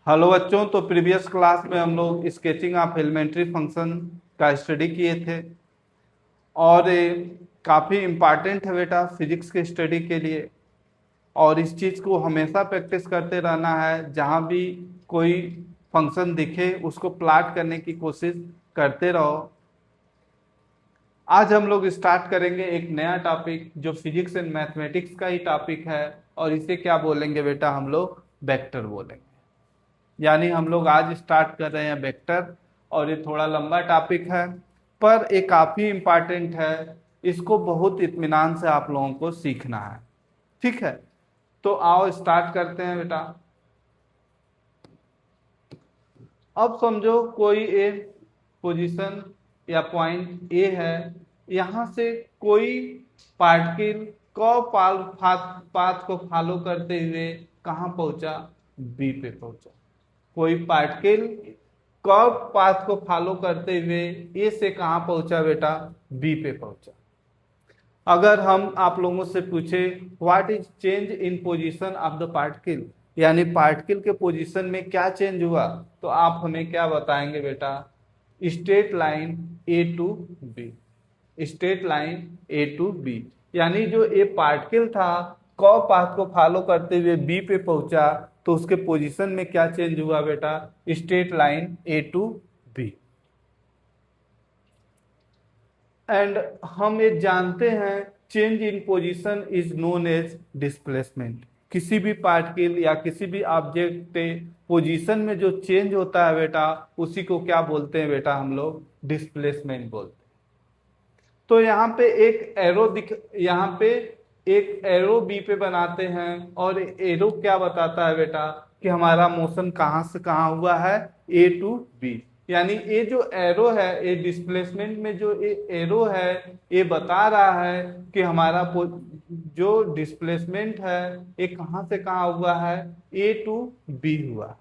Hello बच्चों, तो previous class में हम लोग स्केचिंग ऑफ एलिमेंट्री फंक्शन का स्टडी किए थे और काफ़ी इम्पॉर्टेंट है बेटा फिजिक्स के स्टडी के लिए। और इस चीज़ को हमेशा प्रैक्टिस करते रहना है, जहाँ भी कोई फंक्शन दिखे उसको प्लॉट करने की कोशिश करते रहो। आज हम लोग स्टार्ट करेंगे एक नया टॉपिक जो फिजिक्स एंड मैथमेटिक्स का ही टॉपिक है, और इसे क्या बोलेंगे बेटा, हम लोग वेक्टर बोलेंगे। यानी हम लोग आज स्टार्ट कर रहे हैं वेक्टर, और ये थोड़ा लंबा टॉपिक है पर ये काफ़ी इम्पॉर्टेंट है। इसको बहुत इत्मीनान से आप लोगों को सीखना है। ठीक है, तो आओ स्टार्ट करते हैं बेटा। अब समझो कोई एक पोजीशन या पॉइंट ए है, यहाँ से कोई पार्टिकल पाथ को फॉलो करते हुए कहाँ पहुंचा, बी पे पहुंचा। कोई पार्टिकल कर्व पाथ को फॉलो करते हुए ए से कहाँ पहुंचा बेटा, बी पे पहुंचा। अगर हम आप लोगों से पूछे what is change in position of the particle, यानी पार्टिकल के पोजीशन में क्या चेंज हुआ, तो आप हमें क्या बताएंगे बेटा, straight line A to B. Straight line A to B, यानी जो ए पार्टिकल था कर्व पाथ को फॉलो करते हुए बी पे पहुंचा, तो उसके पोजीशन में क्या चेंज हुआ बेटा, straight line A to B. And हम ये जानते हैं change in position is known as displacement. किसी भी पार्टिकल या किसी भी ऑब्जेक्ट के पोजीशन में जो चेंज होता है बेटा, उसी को क्या बोलते हैं बेटा, हम लोग डिस्प्लेसमेंट बोलते हैं। तो यहाँ पे एक एरो यहाँ पे एक एरो बी पे बनाते हैं, और एरो क्या बताता है बेटा कि हमारा मोशन कहाँ से कहाँ हुआ है, ए टू बी। यानी ये जो एरो है, ये डिस्प्लेसमेंट में जो ये एरो है, ये बता रहा है कि हमारा जो डिस्प्लेसमेंट है ये कहाँ से कहाँ हुआ है, ए टू बी हुआ।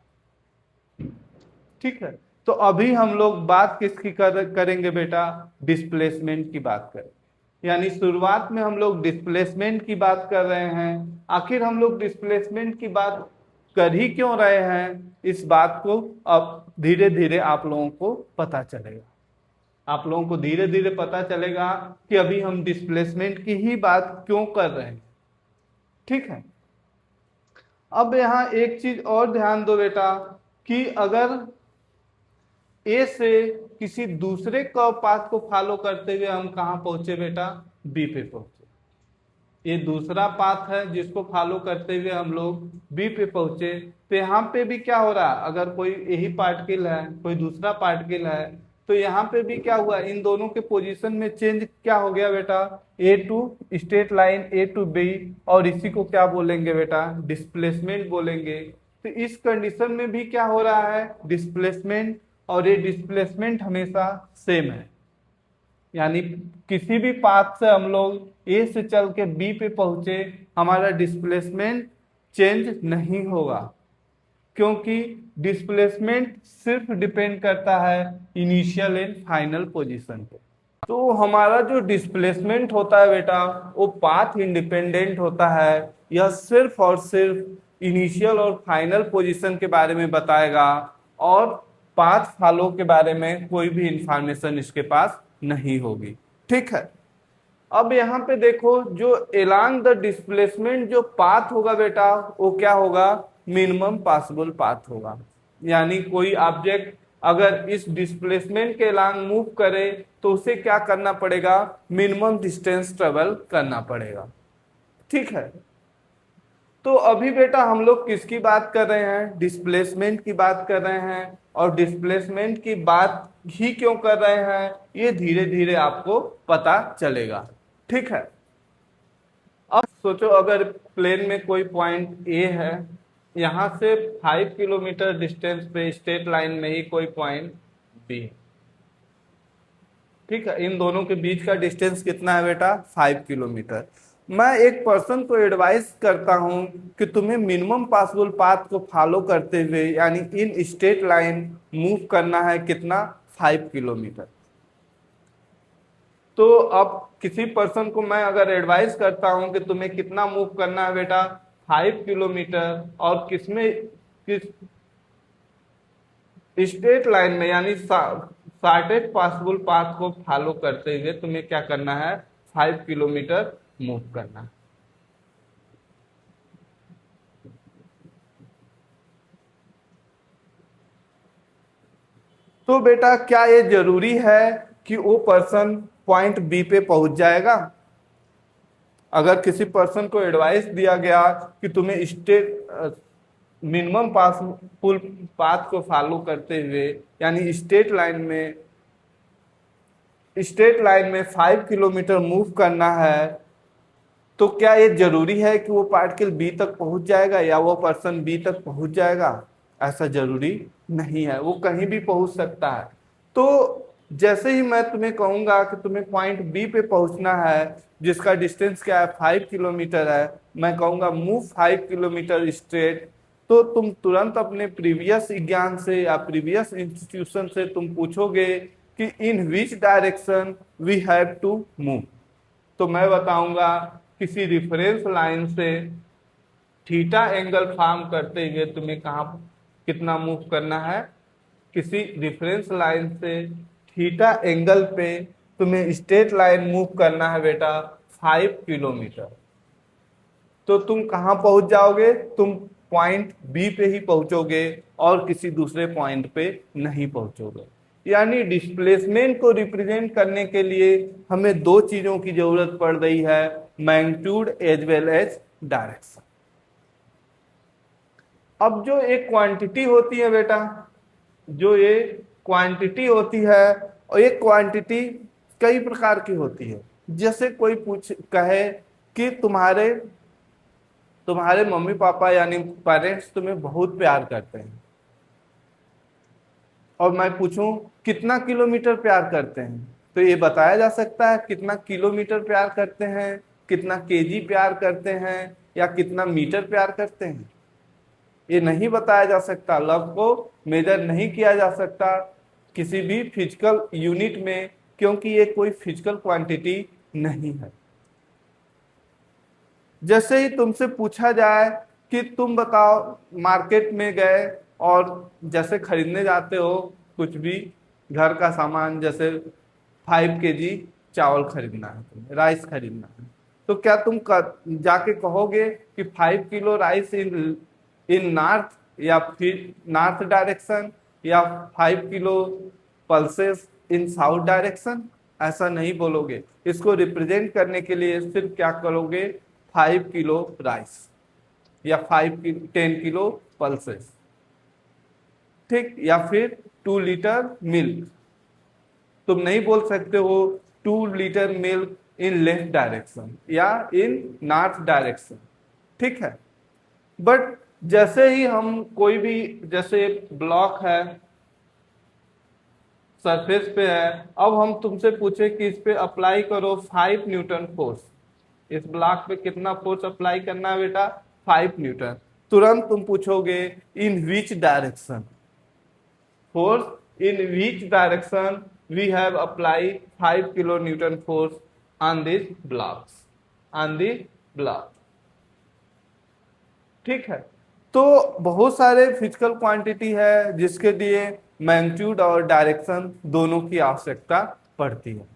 ठीक है, तो अभी हम लोग बात किसकी करेंगे बेटा, डिस्प्लेसमेंट की बात करेंगे। यानी शुरुआत में हम लोग डिस्प्लेसमेंट की बात कर रहे हैं। आखिर हम लोग डिस्प्लेसमेंट की बात कर ही क्यों रहे हैं, इस बात को अब धीरे धीरे आप लोगों को पता चलेगा। आप लोगों को धीरे धीरे पता चलेगा कि अभी हम डिस्प्लेसमेंट की ही बात क्यों कर रहे हैं। ठीक है, अब यहाँ एक चीज और ध्यान दो बेटा कि अगर ए से किसी दूसरे कर्व पाथ को फॉलो करते हुए हम कहाँ पहुंचे बेटा, बी पे पहुंचे। ये दूसरा पाथ है जिसको फॉलो करते हुए हम लोग बी पे पहुंचे। तो यहाँ पे भी क्या हो रहा है, अगर कोई यही पार्टिकल है, कोई दूसरा पार्टिकल है, तो यहाँ पे भी क्या हुआ, इन दोनों के पोजीशन में चेंज क्या हो गया बेटा, A to straight line A to B, और इसी को क्या बोलेंगे बेटा, डिस्प्लेसमेंट बोलेंगे। तो इस कंडीशन में भी क्या हो रहा है, डिस्प्लेसमेंट, और ये डिस्प्लेसमेंट हमेशा सेम है। यानी किसी भी पाथ से हम लोग ए से चल के बी पे पहुंचे, हमारा डिस्प्लेसमेंट चेंज नहीं होगा, क्योंकि डिस्प्लेसमेंट सिर्फ डिपेंड करता है इनिशियल एंड फाइनल पोजीशन पे। तो हमारा जो डिस्प्लेसमेंट होता है बेटा, वो पाथ इंडिपेंडेंट होता है। यह सिर्फ और सिर्फ इनिशियल और फाइनल पोजीशन के बारे में बताएगा, और पाथ फॉलो के बारे में कोई भी इंफॉर्मेशन इसके पास नहीं होगी। ठीक है, अब यहाँ पे देखो, जो एलॉन्ग द डिस्प्लेसमेंट जो पाथ होगा बेटा, वो क्या होगा, मिनिमम पॉसिबल पाथ होगा। यानी कोई ऑब्जेक्ट अगर इस डिस्प्लेसमेंट के एलॉन्ग मूव करे, तो उसे क्या करना पड़ेगा, मिनिमम डिस्टेंस ट्रेवल करना पड़ेगा। ठीक है, तो अभी बेटा हम लोग किसकी बात कर रहे हैं, डिस्प्लेसमेंट की बात कर रहे हैं। और डिस्प्लेसमेंट की बात ही क्यों कर रहे हैं, ये धीरे धीरे आपको पता चलेगा। ठीक है, अब सोचो अगर प्लेन में कोई पॉइंट ए है, यहां से 5 किलोमीटर डिस्टेंस पे स्ट्रेट लाइन में ही कोई पॉइंट बी। ठीक है, इन दोनों के बीच का डिस्टेंस कितना है बेटा, 5 किलोमीटर। मैं एक पर्सन को एडवाइस करता हूं कि तुम्हें मिनिमम पॉसिबल पाथ को फॉलो करते हुए, यानी इन स्ट्रेट लाइन मूव करना है कितना, 5 किलोमीटर। तो अब किसी पर्सन को मैं अगर एडवाइस करता हूं कि तुम्हें कितना मूव करना है बेटा, 5 किलोमीटर, और किसमें किस स्ट्रेट लाइन में यानी शॉर्टेस्ट पॉसिबल पाथ को फॉलो करते हुए तुम्हें क्या करना है, 5 किलोमीटर मूव करना है। तो बेटा क्या ये जरूरी है कि वो पर्सन पॉइंट बी पे पहुंच जाएगा? अगर किसी पर्सन को एडवाइस दिया गया कि तुम्हें स्ट्रेट मिनिमम पास पुल पाथ को फॉलो करते हुए यानी स्ट्रेट लाइन में 5 किलोमीटर मूव करना है, तो क्या ये जरूरी है कि वो पार्टिकल बी तक पहुंच जाएगा या वो पर्सन बी तक पहुंच जाएगा? ऐसा जरूरी नहीं है, वो कहीं भी पहुंच सकता है। तो जैसे ही मैं तुम्हें कहूंगा कि तुम्हें पॉइंट बी पे पहुंचना है जिसका डिस्टेंस क्या है, 5 किलोमीटर है, मैं कहूंगा मूव 5 किलोमीटर स्ट्रेट, तो तुम तुरंत अपने प्रीवियस ज्ञान से या प्रीवियस इंस्टीट्यूशन से तुम पूछोगे कि in which direction we have to move. तो मैं बताऊंगा किसी रिफरेंस लाइन से थीटा एंगल फॉर्म करते हुए तुम्हें कहाँ कितना मूव करना है, किसी रिफरेंस लाइन से थीटा एंगल पे तुम्हें स्ट्रेट लाइन मूव करना है बेटा 5 किलोमीटर। तो तुम कहाँ पहुंच जाओगे, तुम पॉइंट बी पे ही पहुंचोगे और किसी दूसरे पॉइंट पे नहीं पहुंचोगे। यानी डिस्प्लेसमेंट को रिप्रेजेंट करने के लिए हमें दो चीजों की जरूरत पड़ रही है, magnitude as well as direction. अब जो एक क्वांटिटी होती है बेटा, जो ये क्वांटिटी होती है, और ये क्वांटिटी कई प्रकार की होती है। जैसे कोई पूछ कहे कि तुम्हारे तुम्हारे मम्मी पापा यानी पेरेंट्स तुम्हें बहुत प्यार करते हैं, और मैं पूछूं कितना किलोमीटर प्यार करते हैं, तो ये बताया जा सकता है कितना किलोमीटर प्यार करते हैं, कितना केजी प्यार करते हैं, या कितना मीटर प्यार करते हैं? ये नहीं बताया जा सकता। लव को मेजर नहीं किया जा सकता किसी भी फिजिकल यूनिट में, क्योंकि ये कोई फिजिकल क्वांटिटी नहीं है। जैसे ही तुमसे पूछा जाए कि तुम बताओ, मार्केट में गए और जैसे खरीदने जाते हो कुछ भी घर का सामान, जैसे 5 केजी चावल खरीदना है, तुम्हें राइस खरीदना है, तो क्या तुम जाके कहोगे कि 5 किलो राइस इन नॉर्थ, या फिर नॉर्थ डायरेक्शन, या 5 किलो पल्सेस इन साउथ डायरेक्शन? ऐसा नहीं बोलोगे। इसको रिप्रेजेंट करने के लिए सिर्फ क्या करोगे, 5 किलो राइस या 10 किलो पल्सेस, ठीक, या फिर 2 लीटर मिल्क। तुम नहीं बोल सकते हो 2 litre milk in left direction या इन नॉर्थ डायरेक्शन, ठीक है। बट जैसे ही हम कोई भी, जैसे ब्लॉक है सरफेस पे है, अब हम तुमसे पूछे कि इस पे अप्लाई करो 5 न्यूटन फोर्स, इस ब्लॉक पे कितना फोर्स अप्लाई करना है बेटा, 5 न्यूटन। तुरंत तुम पूछोगे in which direction, force in which direction we have apply 5 kilo newton force on this blocks, on the block, ठीक है। तो बहुत सारे फिजिकल क्वांटिटी है जिसके लिए मैग्नीट्यूड और डायरेक्शन दोनों की आवश्यकता पड़ती है,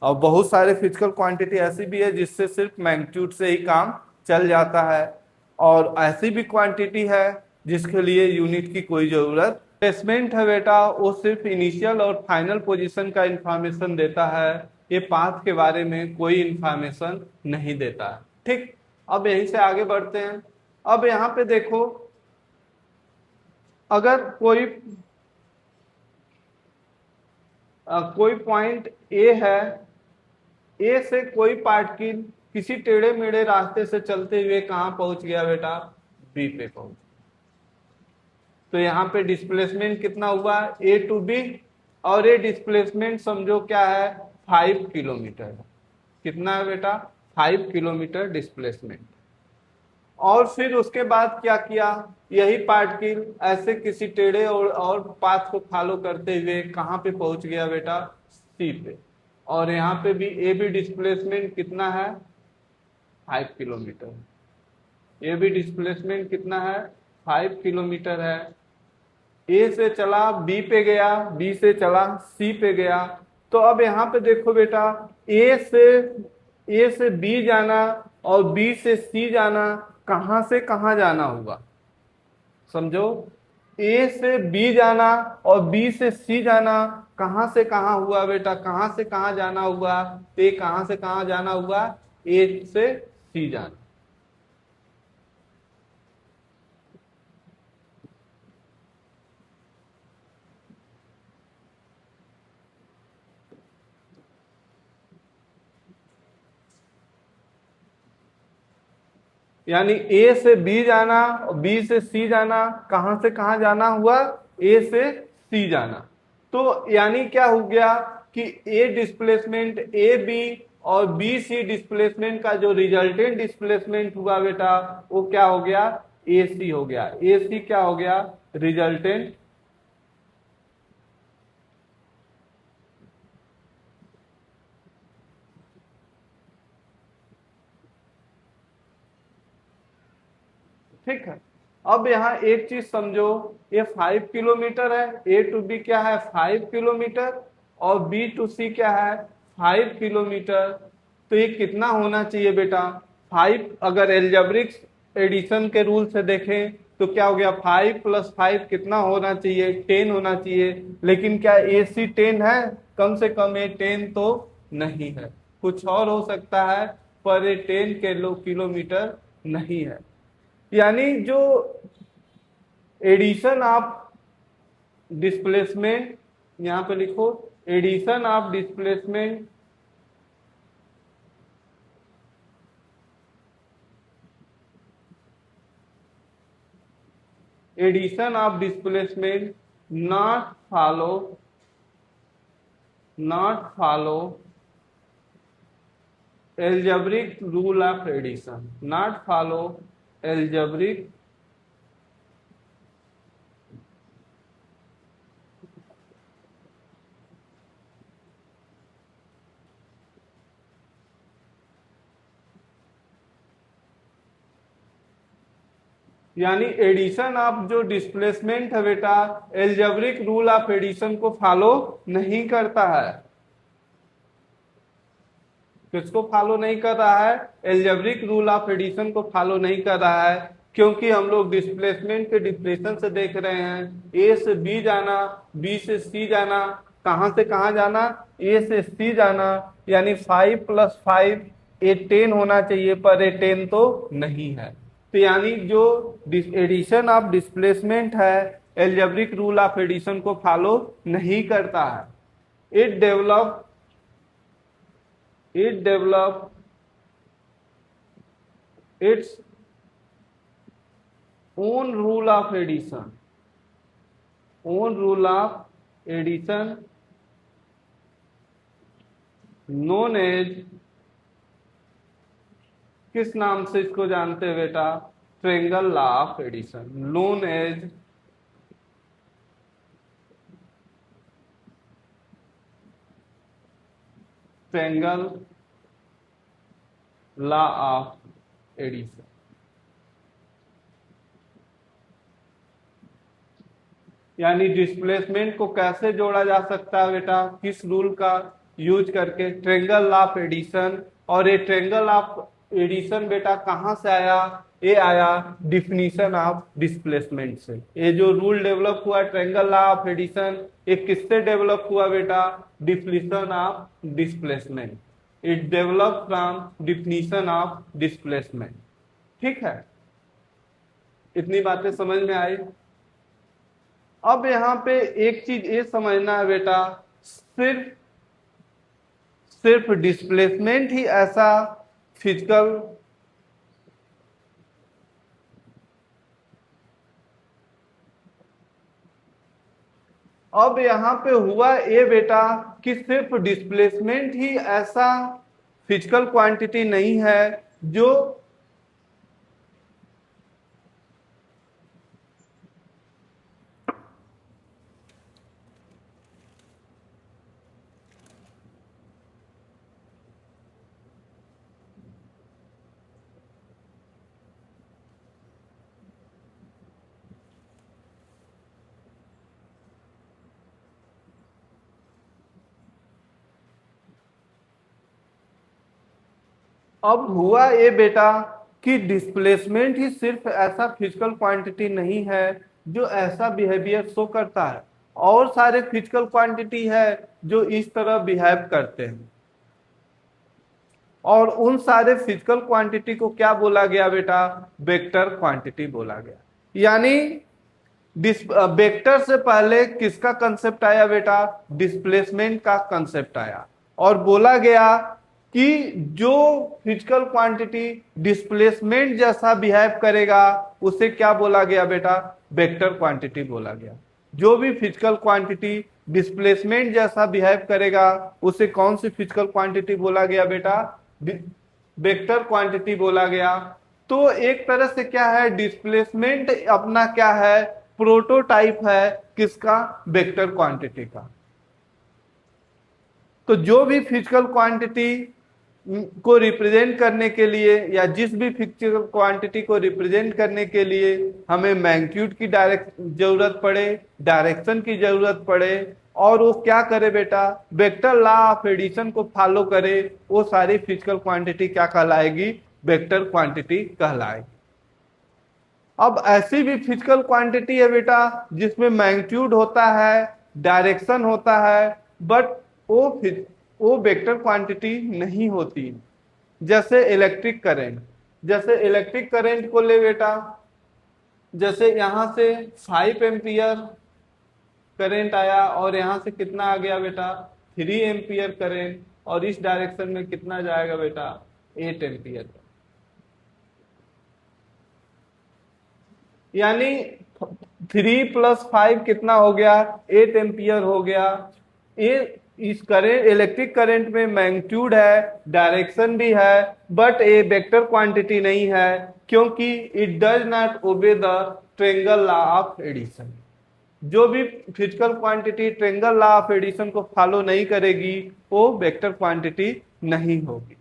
और बहुत सारे फिजिकल क्वांटिटी ऐसी भी है जिससे सिर्फ मैग्नीट्यूड से ही काम चल जाता है, और ऐसी भी क्वांटिटी है जिसके लिए यूनिट की कोई जरूरत। प्लेसमेंट है बेटा, वो सिर्फ इनिशियल और फाइनल पोजीशन का इंफॉर्मेशन देता है, ये पाथ के बारे में कोई इंफॉर्मेशन नहीं देता है, ठीक। अब यहीं से आगे बढ़ते हैं। अब यहाँ पे देखो, अगर कोई पॉइंट ए है, ए से कोई पार्टिकल किसी टेढ़े मेढ़े रास्ते से चलते हुए कहाँ पहुंच गया बेटा, बी पे पहुंच। तो यहाँ पे डिस्प्लेसमेंट कितना हुआ, ए टू बी, और ये डिस्प्लेसमेंट समझो क्या है, 5 किलोमीटर। कितना है बेटा, 5 किलोमीटर डिस्प्लेसमेंट। और फिर उसके बाद क्या किया, यही पार्टिकल ऐसे किसी टेढ़े और पाथ को फॉलो करते हुए कहाँ पे पहुंच गया बेटा, सी पे। और यहाँ पे भी ए भी डिस्प्लेसमेंट कितना है, 5 किलोमीटर। ये भी डिस्प्लेसमेंट कितना है, 5 किलोमीटर है। ए से चला बी पे गया, बी से चला सी पे गया। तो अब यहाँ पे देखो बेटा, ए से बी जाना और बी से सी जाना, कहां से कहां जाना होगा समझो। ए से बी जाना और बी से सी जाना कहां से कहां हुआ बेटा, कहां से कहां जाना हुआ, तो ये कहां से कहां जाना हुआ, ए से सी जाना। यानी ए से बी जाना और बी से सी जाना, कहां से कहां जाना हुआ, ए से सी जाना। तो यानी क्या हो गया कि ए डिस्प्लेसमेंट ए बी और बी सी डिस्प्लेसमेंट का जो रिजल्टेंट डिस्प्लेसमेंट हुआ बेटा, वो क्या हो गया, ए सी हो गया। ए सी क्या हो गया, रिजल्टेंट। ठीक है। अब यहाँ एक चीज समझो, ये 5 किलोमीटर है, ए टू बी क्या है 5 किलोमीटर, और बी टू सी क्या है 5 किलोमीटर। तो ये कितना होना चाहिए बेटा, 5, अगर एल्जेब्रिक एडिशन के रूल से देखें तो क्या हो गया, 5 + 5 कितना होना चाहिए, 10 होना चाहिए। लेकिन क्या ए सी 10 है, कम से कम ये 10 तो नहीं है, कुछ और हो सकता है, पर ये 10 किलोमीटर नहीं है। यानी जो एडिशन ऑफ डिस्प्लेसमेंट, यहां पे लिखो, addition of displacement addition of displacement not follow algebraic rule of addition, not follow algebraic यानी एडिशन ऑफ जो डिस्प्लेसमेंट है बेटा, एल्जेब्रिक रूल ऑफ एडिशन को फॉलो नहीं करता है। किसको फॉलो नहीं कर रहा है, एल्जेब्रिक रूल ऑफ एडिशन को फॉलो नहीं कर रहा है। क्योंकि हम लोग डिस्प्लेसमेंट के डिफिनेशन से देख रहे हैं, ए से बी जाना, बी से सी जाना, कहां से कहां जाना, ए से सी जाना। यानी 5 + 5 ये 10 होना चाहिए, पर ये 10 तो नहीं है। तो यानी जो एडिशन ऑफ डिस्प्लेसमेंट है, एल्जेब्रिक रूल ऑफ एडिशन को फॉलो नहीं करता है। It develop its own rule of addition, known as, किस नाम से इसको जानते हैं बेटा, triangle law of addition, known as triangle law of addition. यानी डिस्प्लेसमेंट को कैसे जोड़ा जा सकता है बेटा, किस रूल का यूज करके, ट्रायंगल लॉ ऑफ एडिशन। और ये ट्रायंगल ऑफ एडिशन बेटा कहां से आया, ये आया डिफिनीशन ऑफ डिस्प्लेसमेंट से। ये जो रूल डेवलप हुआ ट्रायंगल लॉ ऑफ एडिशन, ये किससे डेवलप हुआ बेटा, definition of displacement. It develop from definition of displacement. ठीक है, इतनी बातें समझ में आई। अब यहाँ पे एक चीज ये समझना है बेटा, सिर्फ सिर्फ डिस्प्लेसमेंट ही ऐसा फिजिकल अब यहाँ पे हुआ ये बेटा कि सिर्फ डिस्प्लेसमेंट ही ऐसा फिजिकल क्वांटिटी नहीं है जो अब हुआ ये बेटा कि डिस्प्लेसमेंट ही सिर्फ ऐसा फिजिकल क्वांटिटी नहीं है जो ऐसा बिहेवियर शो करता है, और सारे फिजिकल क्वांटिटी है जो इस तरह बिहेव करते हैं। और उन सारे फिजिकल क्वांटिटी को क्या बोला गया बेटा? वेक्टर क्वांटिटी बोला गया। यानी वेक्टर से पहले किसका कंसेप्ट आया बेटा? डिस्प्लेसमेंट का कंसेप्ट आया, और बोला गया कि जो फिजिकल क्वांटिटी डिस्प्लेसमेंट जैसा बिहेव करेगा उसे क्या बोला गया बेटा? वेक्टर क्वांटिटी बोला गया। जो भी फिजिकल क्वांटिटी डिस्प्लेसमेंट जैसा बिहेव करेगा उसे कौन सी फिजिकल क्वांटिटी बोला गया बेटा? वेक्टर क्वांटिटी बोला गया। तो एक तरह से क्या है, डिस्प्लेसमेंट अपना क्या है? प्रोटोटाइप है किसका? वेक्टर क्वांटिटी का। तो जो भी फिजिकल क्वांटिटी को रिप्रेजेंट करने के लिए, या जिस भी फिजिकल क्वांटिटी को रिप्रेजेंट करने के लिए हमें मैग्नीट्यूड की जरूरत पड़े, डायरेक्शन की जरूरत पड़े, और वो क्या करे बेटा? वेक्टर लॉ ऑफ एडिशन को फॉलो करे, वो सारी फिजिकल क्वांटिटी क्या कहलाएगी? वेक्टर क्वांटिटी कहलाएगी। अब ऐसी भी फिजिकल क्वांटिटी है बेटा जिसमें मैग्नीट्यूड होता है, डायरेक्शन होता है, बट वो वेक्टर क्वांटिटी नहीं होती। जैसे इलेक्ट्रिक करंट, जैसे इलेक्ट्रिक करंट को ले बेटा, जैसे यहां से 5 एम्पियर करंट आया और यहां से कितना आ गया बेटा? 3 एम्पियर करंट, और इस डायरेक्शन में कितना जाएगा बेटा? 8 एम्पियर। यानी 3 + 5 कितना हो गया? 8 एम्पियर हो गया। ये इस करंट, इलेक्ट्रिक करंट में मैग्नीट्यूड है, डायरेक्शन भी है, बट ये वेक्टर क्वांटिटी नहीं है, क्योंकि it does not obey the triangle law of addition. जो भी physical quantity triangle law of addition को फॉलो नहीं करेगी वो वेक्टर क्वांटिटी नहीं होगी।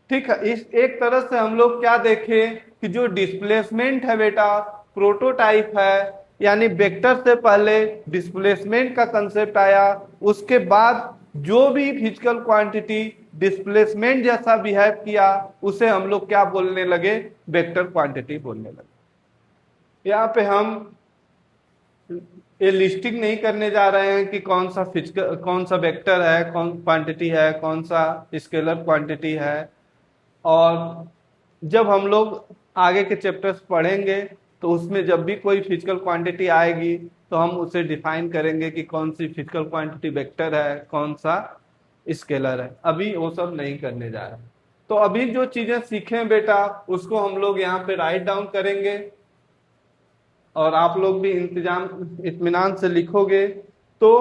ठीक है, इस एक तरह से हम लोग क्या देखें कि जो डिस्प्लेसमेंट है बेटा प्रोटोटाइप है, यानी वेक्टर से पहले डिस्प्लेसमेंट का कंसेप्ट आया, उसके बाद जो भी फिजिकल क्वांटिटी डिस्प्लेसमेंट जैसा बिहेव किया उसे हम लोग क्या बोलने लगे? वेक्टर क्वांटिटी बोलने लगे। यहाँ पे हम ये लिस्टिंग नहीं करने जा रहे हैं कि कौन सा फिजिकल, कौन सा वेक्टर है, कौन क्वांटिटी है, कौन सा स्केलर क्वांटिटी है। और जब हम लोग आगे के चैप्टर्स पढ़ेंगे तो उसमें जब भी कोई फिजिकल क्वांटिटी आएगी तो हम उसे डिफाइन करेंगे कि कौन सी फिजिकल क्वांटिटी वेक्टर है, कौन सा स्केलर है। अभी वो सब नहीं करने जा रहे। तो अभी जो चीजें सीखे बेटा उसको हम लोग यहाँ पे राइट डाउन करेंगे, और आप लोग भी इंतजाम इत्मीनान से लिखोगे। तो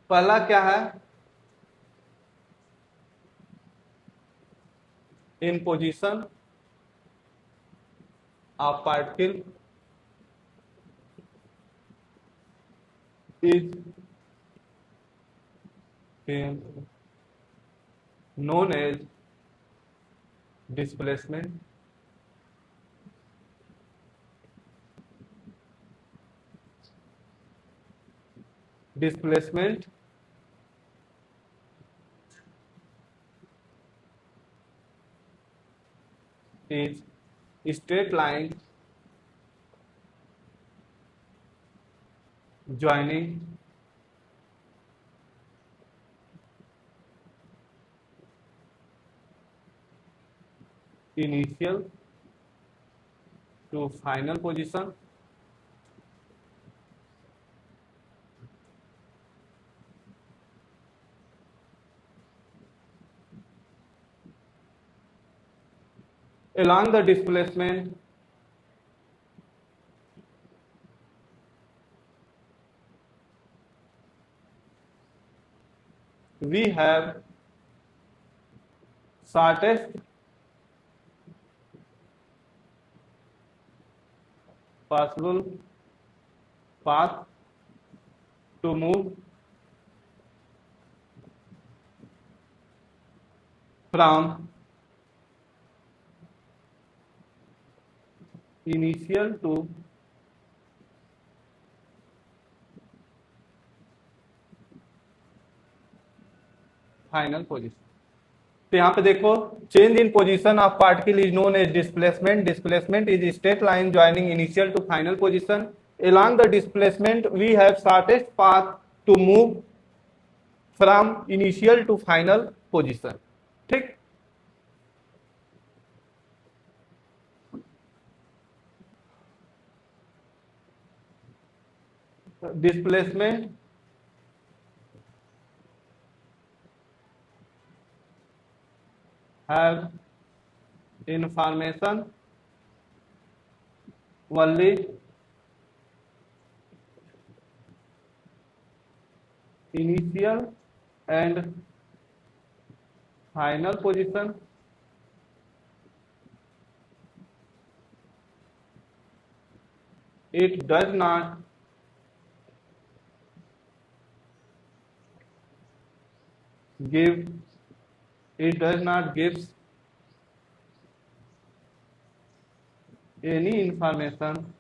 पहला क्या है? इन position of particle is known as displacement. Displacement is straight line joining initial to final position along the displacement we have shortest possible path to move from initial to final position. तो यहाँ पे देखो, change in position of particle is known as displacement. Displacement is straight line joining initial to final position. along the displacement we have shortest path to move from initial to final position। ठीक, displacement have information only initial and final position। it does not give it does not gives any information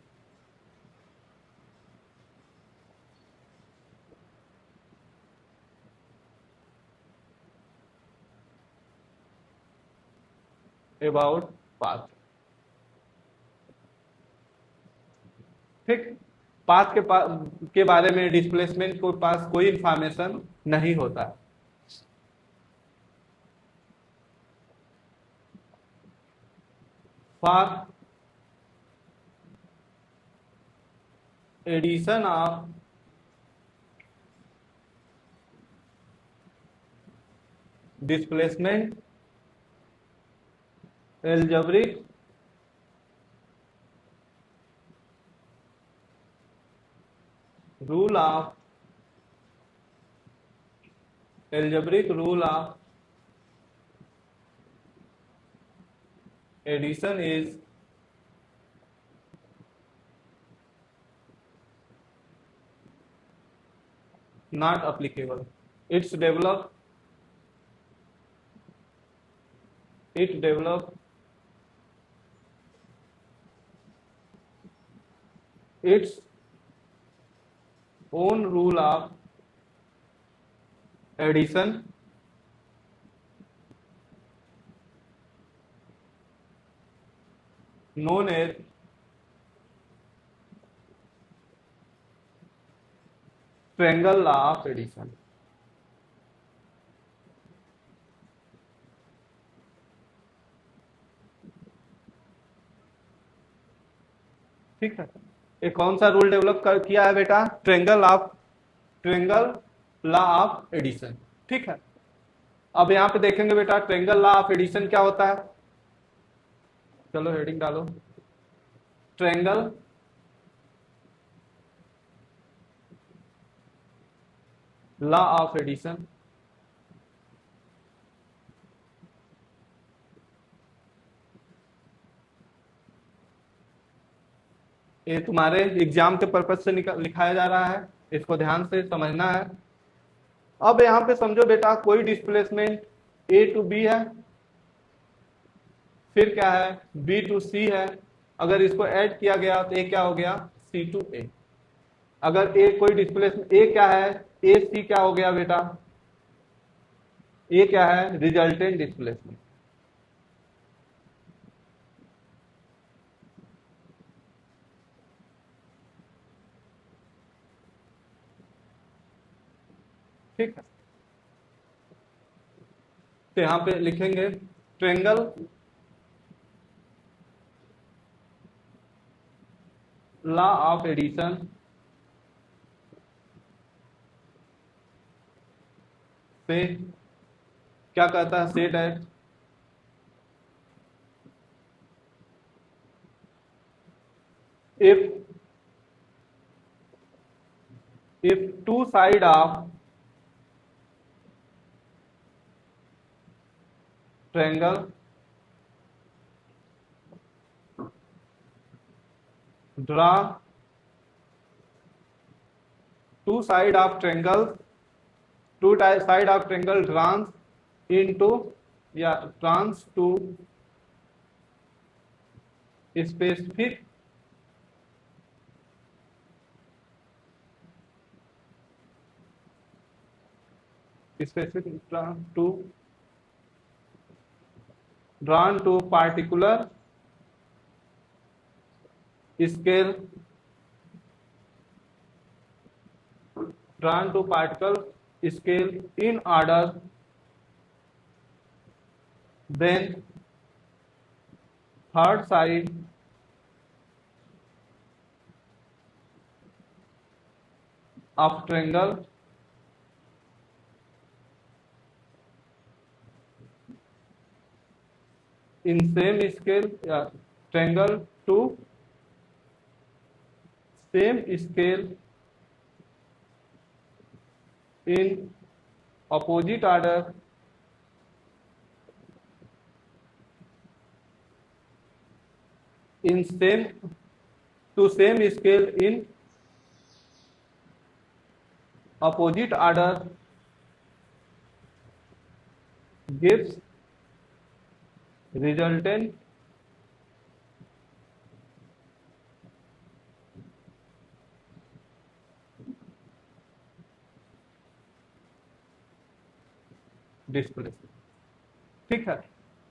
about path। ठीक, path के बारे में displacement के पास कोई information नहीं होता। For addition of displacement algebraic rule of addition is not applicable। it develop its own rule of addition known as triangle law of addition. ठीक है, ये कौन सा रूल डेवलप किया है बेटा? Triangle law of addition. ठीक है, अब यहां पे देखेंगे बेटा ट्रायंगल लॉ ऑफ एडिशन क्या होता है। चलो हेडिंग डालो, ट्रायंगल लॉ ऑफ एडिशन। ये तुम्हारे एग्जाम के पर्पज से लिखाया जा रहा है, इसको ध्यान से समझना है। अब यहां पे समझो बेटा कोई डिस्प्लेसमेंट ए टू बी है, फिर क्या है बी टू सी है। अगर इसको ऐड किया गया तो ए क्या हो गया सी टू ए। अगर ए कोई डिस्प्लेसमेंट ए क्या है ए सी क्या हो गया बेटा, ए क्या है रिजल्टेंट डिस्प्लेसमेंट। ठीक है, तो यहां पे लिखेंगे ट्रायंगल लॉ ऑफ एडिशन से क्या कहता है, सेट है if two side of triangle draw two side of triangle trans into trans to specific to drawn to particular scale, drawn to particle scale in order, then third side of triangle in same scale, triangle to same scale in opposite order, in same to same scale in opposite order gives resultant displacement. ठीक है,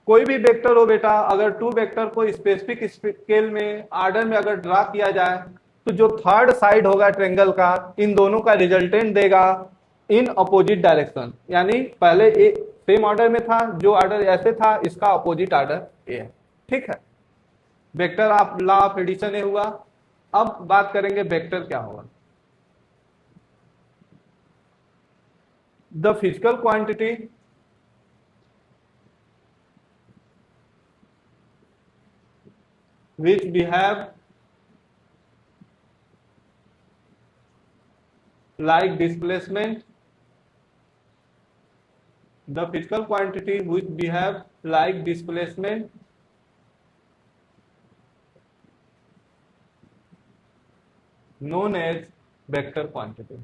कोई भी vector हो बेटा, अगर to vector को specific scale में order में अगर ड्रा किया जाए तो जो थर्ड साइड होगा ट्रेंगल का, इन दोनों का रिजल्टेंट देगा इन अपोजिट डायरेक्शन, यानी पहले एक सेम ऑर्डर में था, जो ऑर्डर ऐसे था इसका अपोजिट ऑर्डर ये है। ठीक है, vector of law of addition ये हुआ। अब बात करेंगे वेक्टर क्या होगा। The physical quantity which behave like displacement, the physical quantity which behave like displacement known as vector quantity।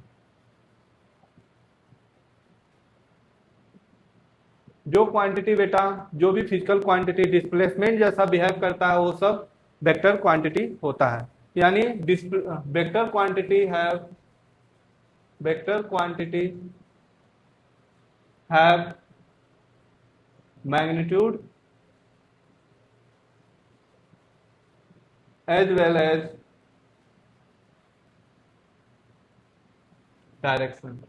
जो क्वांटिटी बेटा, जो भी फिजिकल क्वांटिटी डिस्प्लेसमेंट जैसा बिहेव करता है वो सब वेक्टर क्वांटिटी होता है। यानी vector quantity have magnitude as well as direction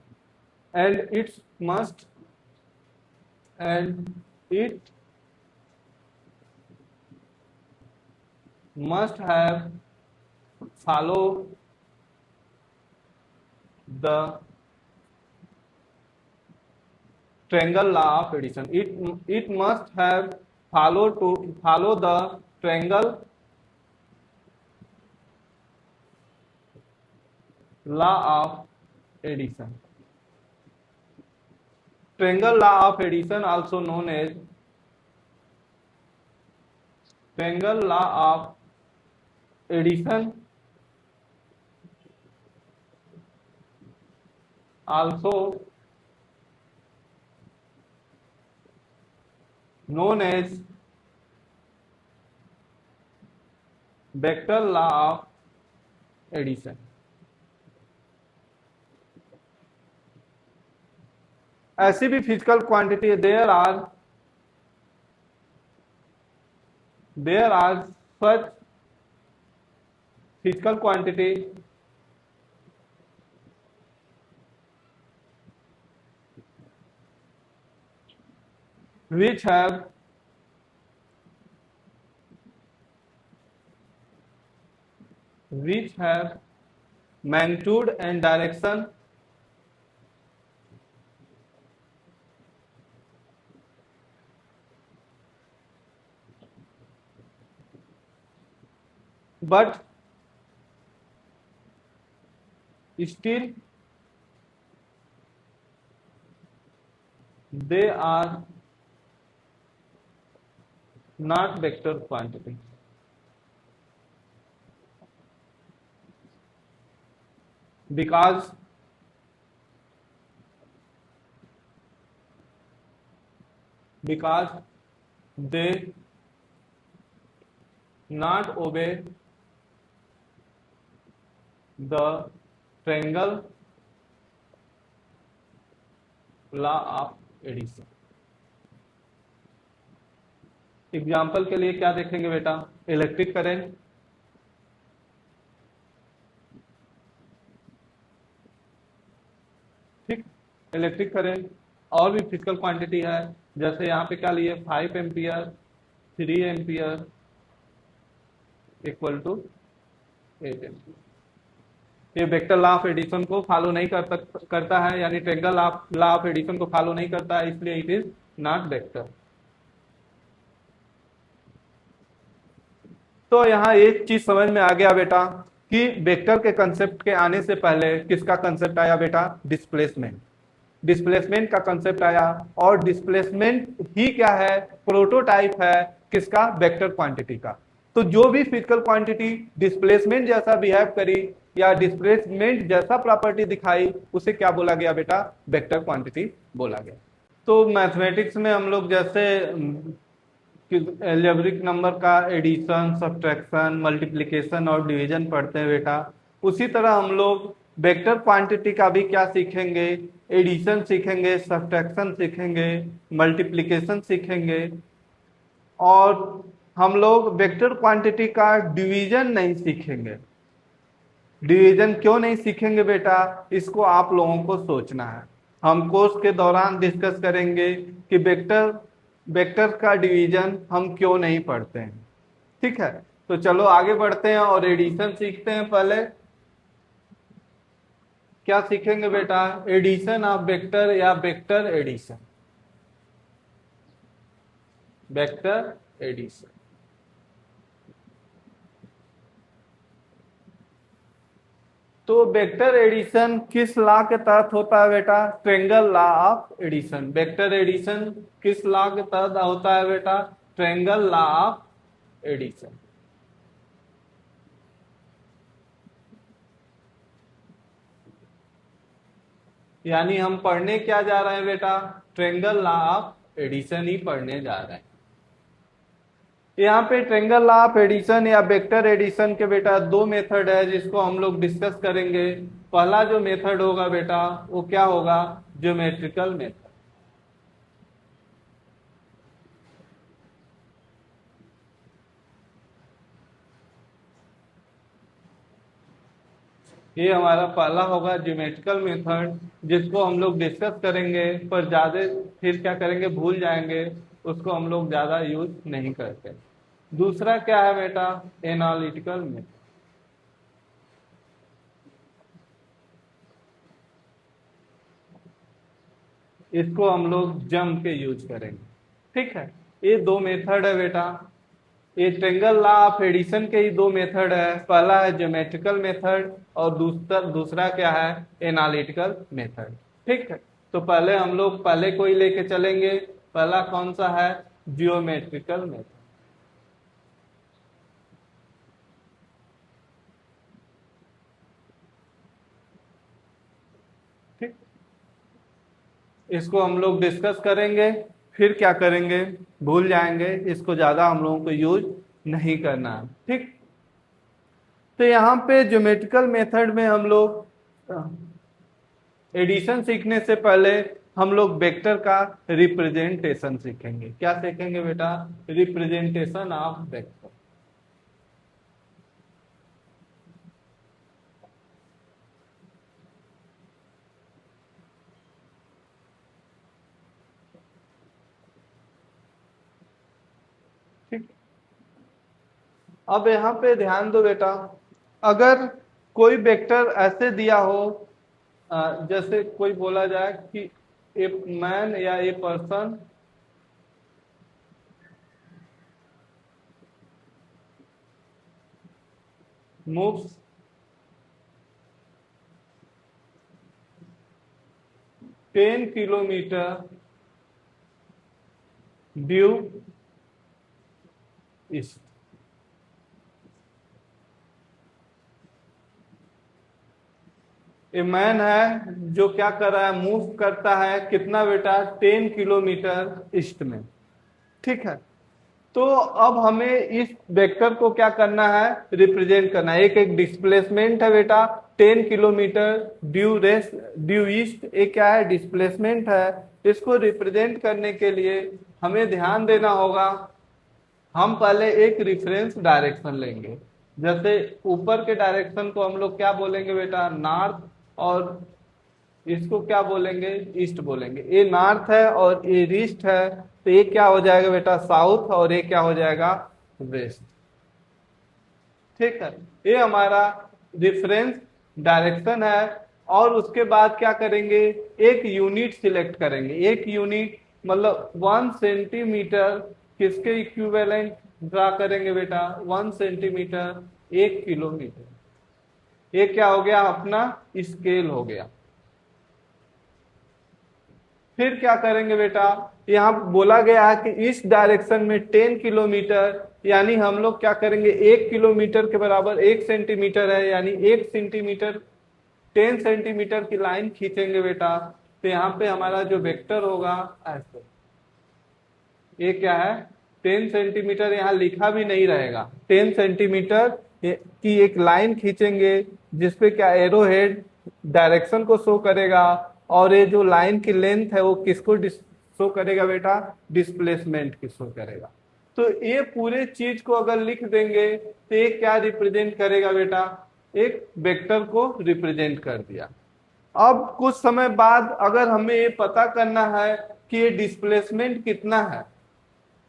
and it must have follow the triangle law of addition। It must have follow the triangle law of addition। Triangle law of addition also known as triangle law of addition, also known as vector law of addition। ऐसी भी physical quantity there are such physical quantity which have magnitude and direction but still they are not vector quantity। because they not obey the triangle law of addition। Example के लिए क्या देखेंगे बेटा, electric current, ठीक, electric current. और भी physical quantity है, जैसे यहाँ पे क्या लिए 5 ampere, 3 ampere equal to 8 ampere. ये वेक्टर लॉ ऑफ एडिशन को फॉलो नहीं करता है, यानी ट्रायंगल लॉ ऑफ एडिशन को फॉलो नहीं करता है, इसलिए इट इज नॉट वेक्टर। तो यहाँ एक चीज समझ में आ गया बेटा कि वेक्टर के कंसेप्ट के आने से पहले किसका कंसेप्ट आया बेटा, डिस्प्लेसमेंट। डिस्प्लेसमेंट का कंसेप्ट आया, और डिस्प्लेसमेंट ही क्या है, प्रोटोटाइप है किसका, वेक्टर क्वांटिटी का। तो जो भी फिजिकल क्वांटिटी डिस्प्लेसमेंट जैसा बिहेव करी या डिस्प्लेसमेंट जैसा प्रॉपर्टी दिखाई, उसे क्या बोला गया बेटा, वेक्टर क्वांटिटी बोला गया। तो मैथमेटिक्स में हम लोग जैसे एल्जेब्रिक नंबर का एडिशन, सब्ट्रैक्शन, मल्टीप्लिकेशन और डिवीजन पढ़ते हैं बेटा, उसी तरह हम लोग वेक्टर क्वांटिटी का भी क्या सीखेंगे, एडिशन सीखेंगे, सब्ट्रैक्शन सीखेंगे, मल्टीप्लिकेशन सीखेंगे। और हम लोग वेक्टर क्वांटिटी का डिवीजन नहीं सीखेंगे। डिवीजन क्यों नहीं सीखेंगे बेटा, इसको आप लोगों को सोचना है। हम कोर्स के दौरान डिस्कस करेंगे कि वेक्टर का डिवीजन हम क्यों नहीं पढ़ते हैं, ठीक है। तो चलो आगे बढ़ते हैं और एडिशन सीखते हैं। पहले क्या सीखेंगे बेटा, एडिशन ऑफ वेक्टर या वेक्टर एडिशन, वेक्टर एडिशन। तो वेक्टर एडिशन किस लॉ के तहत होता है बेटा, triangle law of addition. Vector addition किस लॉ के तहत होता है बेटा, ट्रायंगल लॉ ऑफ एडिशन। यानी हम पढ़ने क्या जा रहे हैं बेटा, ट्रायंगल लॉ ऑफ एडिशन ही पढ़ने जा रहे हैं। यहाँ पे ट्रायंगल लॉ ऑफ एडिशन या वेक्टर एडिशन के बेटा दो मेथड है जिसको हम लोग डिस्कस करेंगे। पहला जो मेथड होगा बेटा वो क्या होगा, ज्योमेट्रिकल मेथड। ये हमारा पहला होगा ज्योमेट्रिकल मेथड, जिसको हम लोग डिस्कस करेंगे, पर ज्यादा फिर क्या करेंगे, भूल जाएंगे, उसको हम लोग ज्यादा यूज नहीं करते। दूसरा क्या है बेटा, एनालिटिकल मेथड। इसको हम लोग जम के यूज करेंगे, ठीक है। ये दो मेथड है बेटा, ये ट्रायंगल लॉ ऑफ एडिशन के ही दो मेथड है। पहला है ज्योमेट्रिकल मेथड और दूसरा क्या है, एनालिटिकल मेथड, ठीक है। तो पहले हम लोग पहले कोई लेके चलेंगे, पहला कौन सा है, जियोमेट्रिकल मेथड। ठीक, इसको हम लोग डिस्कस करेंगे, फिर क्या करेंगे, भूल जाएंगे, इसको ज्यादा हम लोगों को यूज नहीं करना है, ठीक। तो यहाँ पे ज्योमेट्रिकल मेथड में हम लोग एडिशन सीखने से पहले हम लोग वेक्टर का रिप्रेजेंटेशन सीखेंगे। क्या सीखेंगे बेटा, रिप्रेजेंटेशन ऑफ वेक्टर। ठीक, अब यहाँ पे ध्यान दो बेटा, अगर कोई वेक्टर ऐसे दिया हो, जैसे कोई बोला जाए कि ए मैन या a person moves 10 kilometre due east. A man है जो क्या कर रहा है, मूव करता है कितना बेटा, 10 किलोमीटर ईस्ट में, ठीक है। तो अब हमें इस वेक्टर को क्या करना है, रिप्रेजेंट करना है। एक डिस्प्लेसमेंट है बेटा 10 किलोमीटर ड्यू ईस्ट, एक क्या है, डिस्प्लेसमेंट है। इसको रिप्रेजेंट करने के लिए हमें ध्यान देना होगा हम पहले एक रिफरेंस डायरेक्शन लेंगे। जैसे ऊपर के डायरेक्शन को हम लोग क्या बोलेंगे बेटा, नॉर्थ, और इसको क्या बोलेंगे, ईस्ट बोलेंगे। ये नॉर्थ है और ये ईस्ट है, तो ये क्या हो जाएगा बेटा, साउथ, और ये क्या हो जाएगा, वेस्ट। ठीक है, ये हमारा रिफरेंस डायरेक्शन है। और उसके बाद क्या करेंगे, एक यूनिट सिलेक्ट करेंगे। एक यूनिट मतलब 1 सेंटीमीटर किसके इक्विवेलेंट ड्रा करेंगे बेटा, 1 सेंटीमीटर 1 किलोमीटर। ये क्या हो गया, अपना स्केल हो गया। फिर क्या करेंगे बेटा, यहाँ बोला गया है कि इस डायरेक्शन में 10 किलोमीटर, यानी हम लोग क्या करेंगे, 1 किलोमीटर के बराबर 1 सेंटीमीटर है, यानी 1 सेंटीमीटर 10 सेंटीमीटर की लाइन खींचेंगे बेटा। तो यहाँ पे हमारा जो वेक्टर होगा ऐसे, ये क्या है, 10 सेंटीमीटर, यहाँ लिखा भी नहीं रहेगा, 10 सेंटीमीटर की एक लाइन खींचेंगे जिसपे क्या एरो हेड डायरेक्शन को शो करेगा, और ये जो लाइन की लेंथ है वो किसको शो करेगा बेटा, डिस्प्लेसमेंट की शो करेगा। तो ये पूरे चीज को अगर लिख देंगे तो ये क्या रिप्रेजेंट करेगा बेटा, एक वेक्टर को रिप्रेजेंट कर दिया। अब कुछ समय बाद अगर हमें ये पता करना है कि ये डिस्प्लेसमेंट कितना है,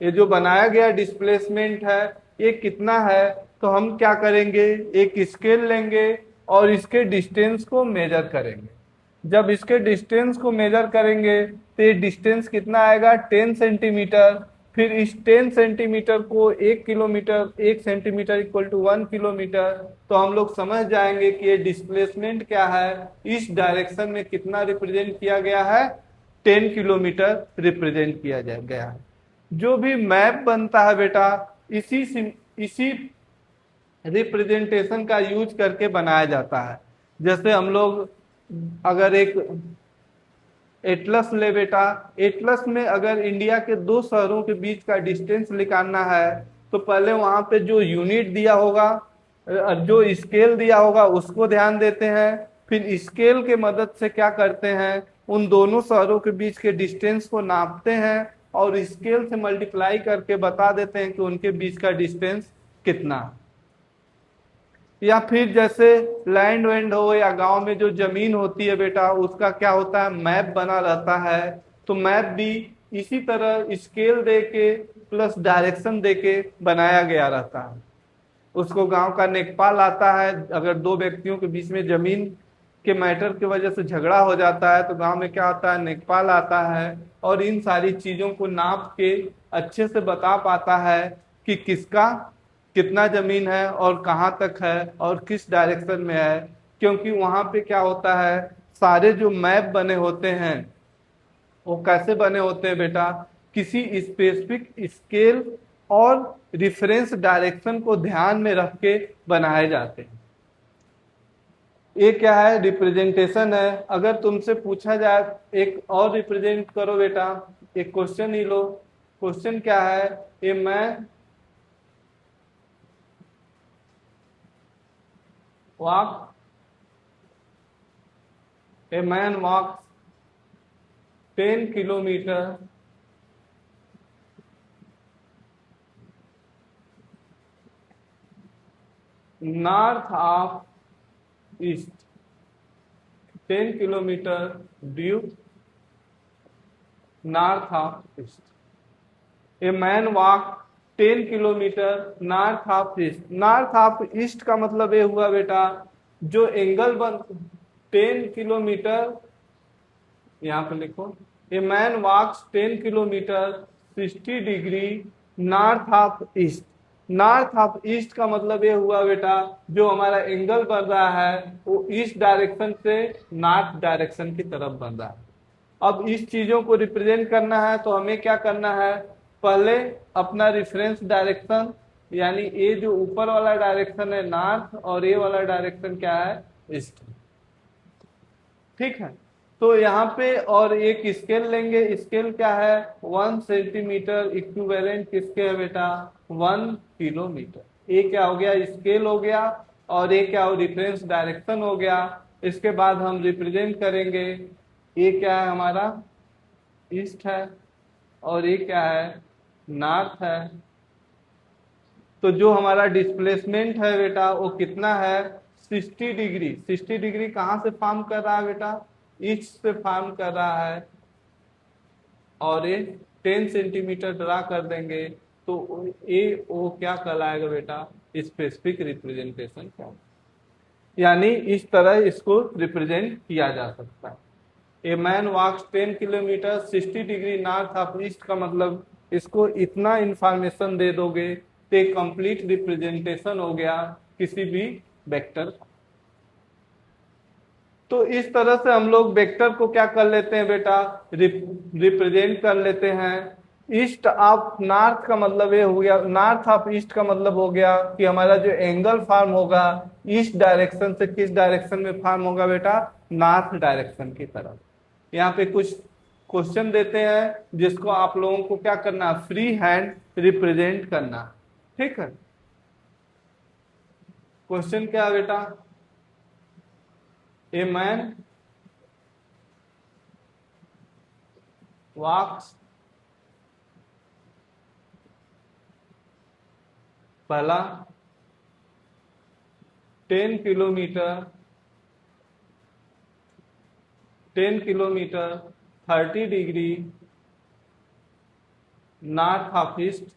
ये जो बनाया गया डिस्प्लेसमेंट है ये कितना है, तो हम क्या करेंगे, एक स्केल लेंगे और इसके डिस्टेंस को मेजर करेंगे। जब इसके डिस्टेंस को मेजर करेंगे तो ये डिस्टेंस कितना आएगा, 10 सेंटीमीटर। फिर इस 10 सेंटीमीटर को 1 kilometre, 1 centimetre equal to 1 kilometre, तो हम लोग समझ जाएंगे कि ये डिस्प्लेसमेंट क्या है, इस डायरेक्शन में कितना रिप्रेजेंट किया गया है, 10 किलोमीटर रिप्रेजेंट किया गया है। जो भी मैप बनता है बेटा, इसी रिप्रेजेंटेशन का यूज करके बनाया जाता है। जैसे हम लोग अगर एक एटलस ले बेटा, एटलस में अगर इंडिया के दो शहरों के बीच का डिस्टेंस निकालना है तो पहले वहां पे जो यूनिट दिया होगा, जो स्केल दिया होगा उसको ध्यान देते हैं। फिर स्केल के मदद से क्या करते हैं, उन दोनों शहरों के बीच के डिस्टेंस को नापते हैं और स्केल से मल्टीप्लाई करके बता देते हैं कि उनके बीच का डिस्टेंस कितना। या फिर जैसे लैंड वैंड हो या गांव में जो जमीन होती है बेटा, उसका क्या होता है, मैप बना रहता है। तो मैप भी इसी तरह स्केल दे के प्लस डायरेक्शन दे के बनाया गया रहता है। उसको गांव का नेकपाल आता है, अगर दो व्यक्तियों के बीच में जमीन के मैटर की वजह से झगड़ा हो जाता है तो गांव में क्या होता है, नेकपाल आता है और इन सारी चीजों को नाप के अच्छे से बता पाता है कि किसका कितना जमीन है और कहाँ तक है और किस डायरेक्शन में है। क्योंकि वहां पे क्या होता है, सारे जो मैप बने होते हैं वो कैसे बने होते हैं बेटा, किसी स्पेसिफिक स्केल और रिफरेंस डायरेक्शन को ध्यान में रख के बनाए जाते हैं। ये क्या है, रिप्रेजेंटेशन है। अगर तुमसे पूछा जाए एक और रिप्रेजेंट करो बेटा, एक क्वेश्चन ही लो। क्वेश्चन क्या है, a man walk, a man walks 10 kilometre north of east, 10 kilometre due north of east. A man walk 10 kilometre north of east. North of east का मतलब ये हुआ बेटा, जो एंगल बन 10 किलोमीटर, यहाँ पे लिखो, a man walks 10 kilometre 60 degree north of east. North of east का मतलब ये हुआ बेटा, जो हमारा एंगल बन रहा है वो ईस्ट डायरेक्शन से नॉर्थ डायरेक्शन की तरफ बन रहा है। अब इस चीजों को रिप्रेजेंट करना है तो हमें क्या करना है, पहले अपना रिफरेंस डायरेक्शन, यानी ये जो ऊपर वाला डायरेक्शन है नॉर्थ और ये वाला डायरेक्शन क्या है, ईस्ट। ठीक है, तो यहाँ पे और एक स्केल लेंगे। स्केल क्या है, 1 सेंटीमीटर इक्विवेलेंट किसके है बेटा, 1 किलोमीटर। ये क्या हो गया, स्केल हो गया, और ये क्या हो, रिफरेंस डायरेक्शन हो गया। इसके बाद हम रिप्रेजेंट करेंगे, ये क्या है हमारा, ईस्ट है, और ये क्या है, नॉर्थ है। तो जो हमारा डिस्प्लेसमेंट है बेटा वो कितना है, 60 डिग्री। 60 डिग्री कहाँ से फॉर्म कर रहा है बेटा, ईस्ट से फॉर्म कर रहा है, और ये 10 सेंटीमीटर ड्रा कर देंगे तो ये वो क्या कहलाएगा बेटा, स्पेसिफिक रिप्रेजेंटेशन क्या, यानी इस तरह इसको रिप्रेजेंट किया जा सकता है। A man walks 10 kilometre 60 degree north of east का मतलब इसको इतना इंफॉर्मेशन दे दोगे तो कंप्लीट रिप्रेजेंटेशन हो गया किसी भी वेक्टर का। तो इस तरह से हम लोग वेक्टर को क्या कर लेते हैं बेटा, रिप्रेजेंट कर लेते हैं। ईस्ट ऑफ नॉर्थ का मतलब ये हो गया, नॉर्थ ऑफ ईस्ट का मतलब हो गया कि हमारा जो एंगल फॉर्म होगा ईस्ट डायरेक्शन से किस डायरेक्शन में फॉर्म होगा बेटा, नॉर्थ डायरेक्शन की तरफ। यहाँ पे कुछ क्वेश्चन देते हैं जिसको आप लोगों को क्या करना, फ्री हैंड रिप्रेजेंट करना, ठीक है। क्वेश्चन क्या है बेटा, ए मैन वॉक्स, पहला 10 kilometre 30 degree north of east,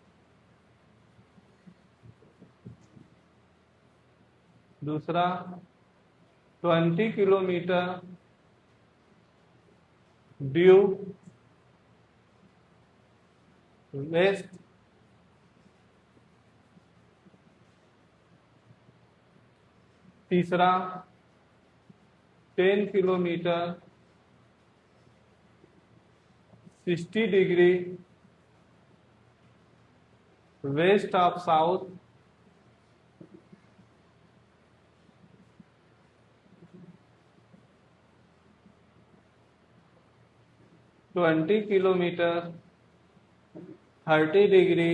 दूसरा 20 किलोमीटर ड्यू वेस्ट, तीसरा 10 kilometre 60 degree west of south, twenty kilometre 30 degree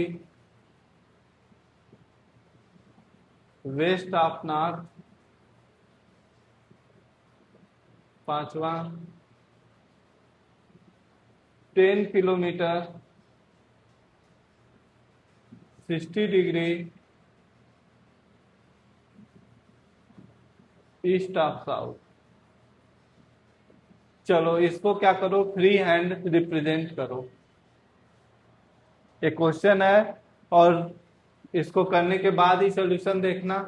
west of north, पांचवा 10 kilometre 60 degree east of south. चलो इसको क्या करो, फ्री हैंड रिप्रेजेंट करो। एक क्वेश्चन है और इसको करने के बाद ही सॉल्यूशन देखना।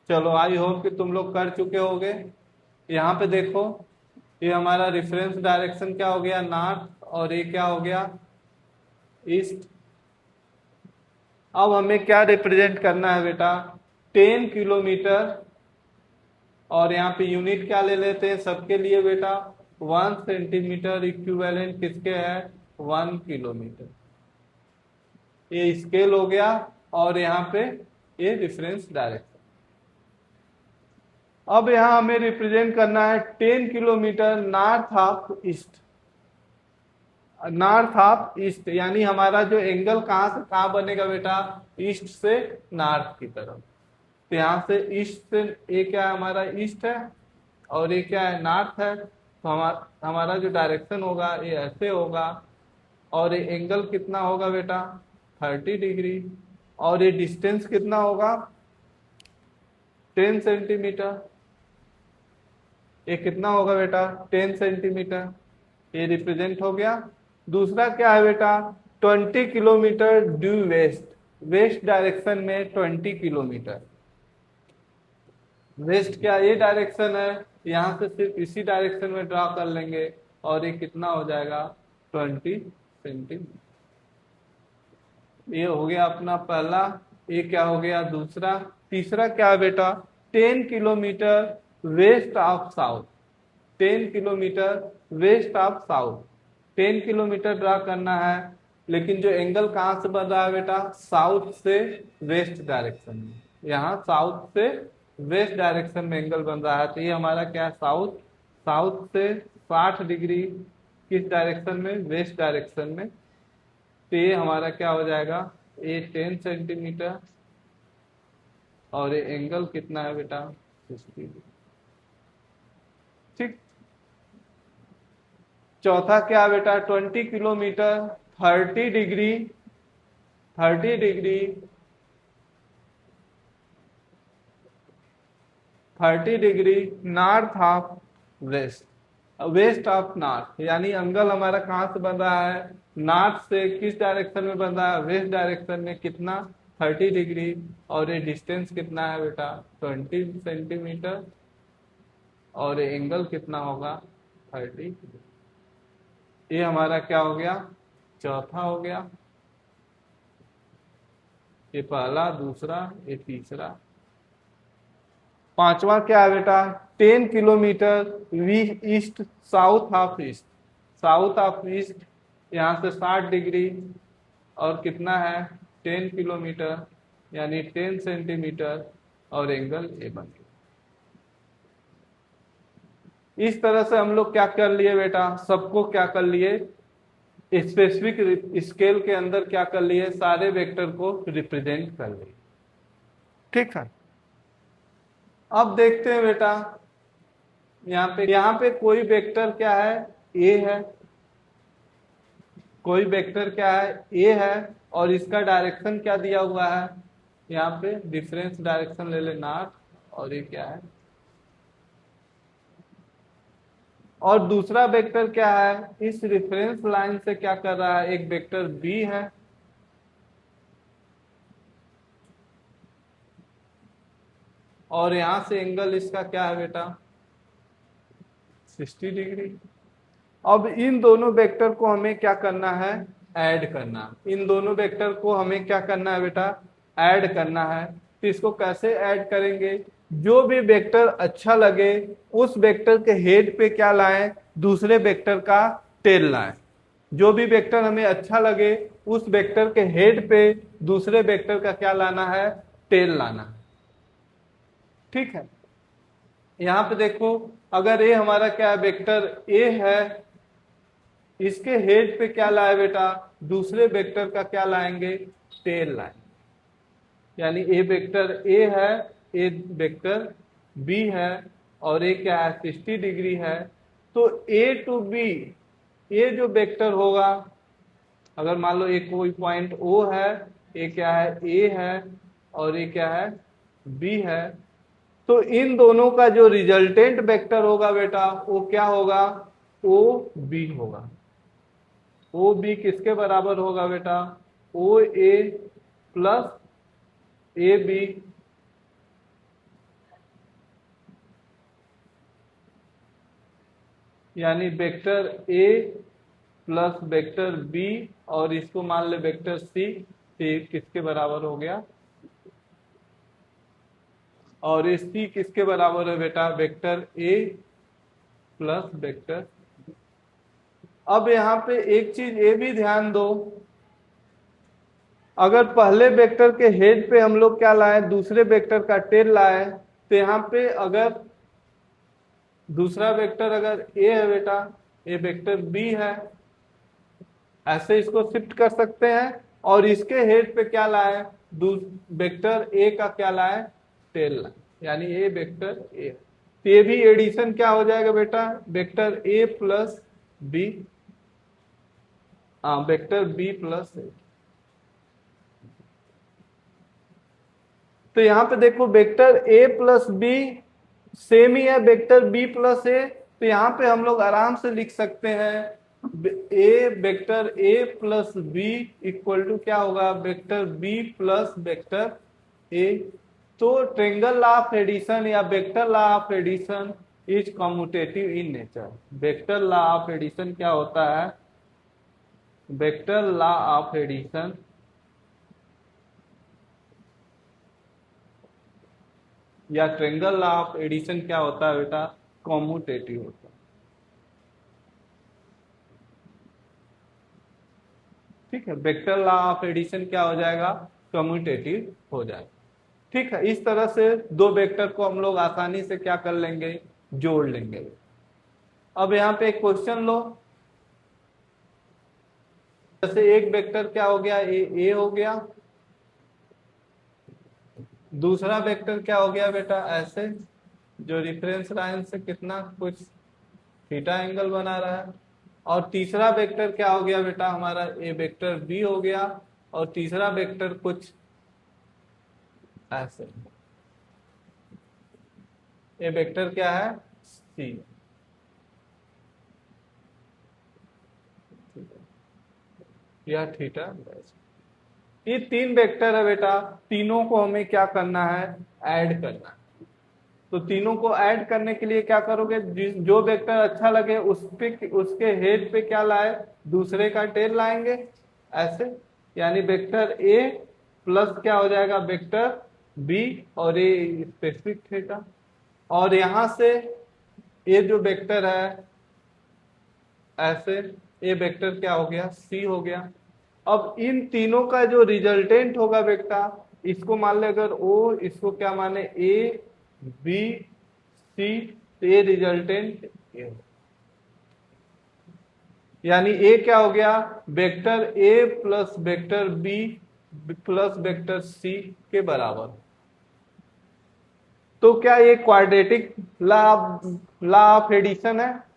चलो आई होप कि तुम लोग कर चुके होगे। यहाँ पे देखो ये हमारा रेफरेंस डायरेक्शन क्या हो गया, नॉर्थ, और ये क्या हो गया, ईस्ट। अब हमें क्या रिप्रेजेंट करना है बेटा, 10 किलोमीटर, और यहाँ पे यूनिट क्या ले लेते हैं सबके लिए बेटा, 1 सेंटीमीटर इक्विवेलेंट किसके है, 1 किलोमीटर। ये स्केल हो गया और यहाँ पे ये रेफरेंस डायरेक्शन। अब यहाँ हमें रिप्रेजेंट करना है 10 kilometre north of east, north of east, यानी हमारा जो एंगल कहाँ से कहाँ बनेगा बेटा, ईस्ट से नॉर्थ की तरफ। तो यहाँ से ईस्ट से ये क्या है, हमारा ईस्ट है, और ये क्या है, नॉर्थ है। तो हमारा जो डायरेक्शन होगा ये ऐसे होगा, और ये एंगल कितना होगा बेटा, 30 डिग्री, और ये डिस्टेंस कितना होगा, 10 सेंटीमीटर। ये कितना होगा बेटा, 10 सेंटीमीटर। ये रिप्रेजेंट हो गया। दूसरा क्या है बेटा, 20 kilometre due west, west direction में 20 किलोमीटर। वेस्ट क्या ये डायरेक्शन है, यहाँ से सिर्फ इसी डायरेक्शन में ड्रा कर लेंगे, और ये कितना हो जाएगा, 20 सेंटीमीटर। ये हो गया अपना पहला। ये क्या हो गया दूसरा। तीसरा क्या है बेटा, 10 किलोमीटर वेस्ट ऑफ साउथ, 10 किलोमीटर west of south. 10 kilometre draw करना है, लेकिन जो एंगल कहाँ से बन रहा है बेटा, साउथ से वेस्ट डायरेक्शन में। यहाँ साउथ से वेस्ट डायरेक्शन में एंगल बन रहा है, तो ये हमारा क्या है, साउथ, साउथ से 60 डिग्री किस डायरेक्शन में, वेस्ट डायरेक्शन में। तो ये हमारा क्या हो जाएगा, ये 10 सेंटीमीटर, और ये एंगल कितना है बेटा, 60 डिग्री। ठीक। चौथा क्या बेटा 20 kilometre 30 degree 30 degree 30 degree north of west west of north, यानी एंगल हमारा कहाँ से बन रहा है, नॉर्थ से किस डायरेक्शन में बन रहा है, वेस्ट डायरेक्शन में, कितना 30 डिग्री। और ये डिस्टेंस कितना है बेटा 20 सेंटीमीटर, और ये एंगल कितना होगा 30। ये हमारा क्या हो गया, चौथा हो गया। ये पहला, दूसरा, ये तीसरा। पांचवा क्या है बेटा 10 kilometre east south of east, south of east, यहाँ से 60 डिग्री, और कितना है 10 किलोमीटर, यानी 10 सेंटीमीटर, और एंगल ए बन गया। इस तरह से हम लोग क्या कर लिए बेटा, सबको क्या कर लिए, स्पेसिफिक स्केल के अंदर क्या कर लिए, सारे वेक्टर को रिप्रेजेंट कर लिए। ठीक है, अब देखते हैं बेटा, यहाँ पे कोई वेक्टर क्या है, ए है, कोई वेक्टर क्या है, ए है, और इसका डायरेक्शन क्या दिया हुआ है, यहाँ पे डिफरेंस डायरेक्शन ले ले नॉर्थ, और ये क्या है, और दूसरा वेक्टर क्या है, इस रेफरेंस लाइन से क्या कर रहा है, एक वेक्टर बी है, और यहां से एंगल इसका क्या है बेटा 60 डिग्री। अब इन दोनों वेक्टर को हमें क्या करना है, ऐड करना। इन दोनों वेक्टर को हमें क्या करना है बेटा, ऐड करना है। तो इसको कैसे ऐड करेंगे, जो भी वेक्टर अच्छा लगे उस वेक्टर के हेड पे क्या लाएं, दूसरे वेक्टर का टेल लाएं। जो भी वेक्टर हमें अच्छा लगे उस वेक्टर के हेड पे दूसरे वेक्टर का क्या लाना है, टेल लाना। ठीक है, यहां पे देखो, अगर ये हमारा क्या वेक्टर ए है, इसके हेड पे क्या लाए बेटा, दूसरे वेक्टर का क्या लाएंगे, टेल लाएंगे। यानी ए वेक्टर ए है, ए वेक्टर बी है, और ये क्या है 60 डिग्री है। तो ए टू बी, ये जो वेक्टर होगा, अगर मान लो एक कोई पॉइंट ओ है, ये क्या है ए है, और ये क्या है बी है, तो इन दोनों का जो रिजल्टेंट वेक्टर होगा बेटा वो क्या होगा, ओ बी होगा। ओ बी किसके बराबर होगा बेटा, O A plus A B, यानी vector A plus vector B, और इसको मान ले वेक्टर सी, किसके बराबर हो गया, और ये सी किसके बराबर है बेटा, वेक्टर ए प्लस वेक्टर। अब यहाँ पे एक चीज ये भी ध्यान दो, अगर पहले वेक्टर के हेड पे हम लोग क्या लाए, दूसरे वेक्टर का टेल लाए, तो यहाँ पे अगर दूसरा वेक्टर अगर ए है बेटा, ये वेक्टर बी है, ऐसे इसको शिफ्ट कर सकते हैं, और इसके हेड पे क्या लाए, वेक्टर ए का क्या लाए, टेल लाए, यानी ए वेक्टर ए। तो ये भी एडिशन क्या हो जाएगा बेटा, vector A plus B, vector B plus A. तो यहां पे देखो vector A plus B same ही है वेक्टर बी प्लस ए, तो यहां पे हम लोग आराम से लिख सकते हैं a vector A plus B equal to क्या होगा, vector B plus vector A. तो ट्रायंगल लॉ ऑफ एडिशन या vector law of addition is commutative in nature. Vector law of addition क्या होता है, वेक्टर लॉ ऑफ एडिशन या triangle law of addition क्या होता है बेटा, कम्यूटेटिव होता है। ठीक है, वेक्टर लॉ ऑफ एडिशन क्या हो जाएगा, कम्यूटेटिव हो जाएगा। ठीक है, इस तरह से दो वेक्टर को हम लोग आसानी से क्या कर लेंगे, जोड़ लेंगे। अब यहाँ पे एक क्वेश्चन लो, जैसे एक वेक्टर क्या हो गया, ए हो गया, दूसरा वेक्टर क्या हो गया बेटा, ऐसे जो रेफरेंस लाइन से कितना कुछ थीटा एंगल बना रहा है, और तीसरा वेक्टर क्या हो गया बेटा हमारा, ए वेक्टर बी हो गया, और तीसरा वेक्टर कुछ ऐसे, ए वेक्टर क्या है सी, या थीटा। ये तीन वेक्टर है बेटा, तीनों को हमें क्या करना है, ऐड करना है। तो तीनों को ऐड करने के लिए क्या करोगे, जो वेक्टर अच्छा लगे उस पे, उसके हेड पे क्या लाए, दूसरे का टेल लाएंगे ऐसे, यानी वेक्टर ए प्लस क्या हो जाएगा वेक्टर बी, और ये स्पेसिफिक थीटा। और यहां से ये जो वेक्टर है ऐसे, ये वेक्टर क्या हो गया सी हो गया। अब इन तीनों का जो रिजल्टेंट होगा बेटा, इसको मान ले अगर ओ, इसको क्या माने ए बी सी, तो ये रिजल्टेंट ए, यानी ए क्या हो गया vector A plus vector B plus vector C के बराबर। तो क्या ये क्वाड्रेटिक लॉ ऑफ एडिशन है,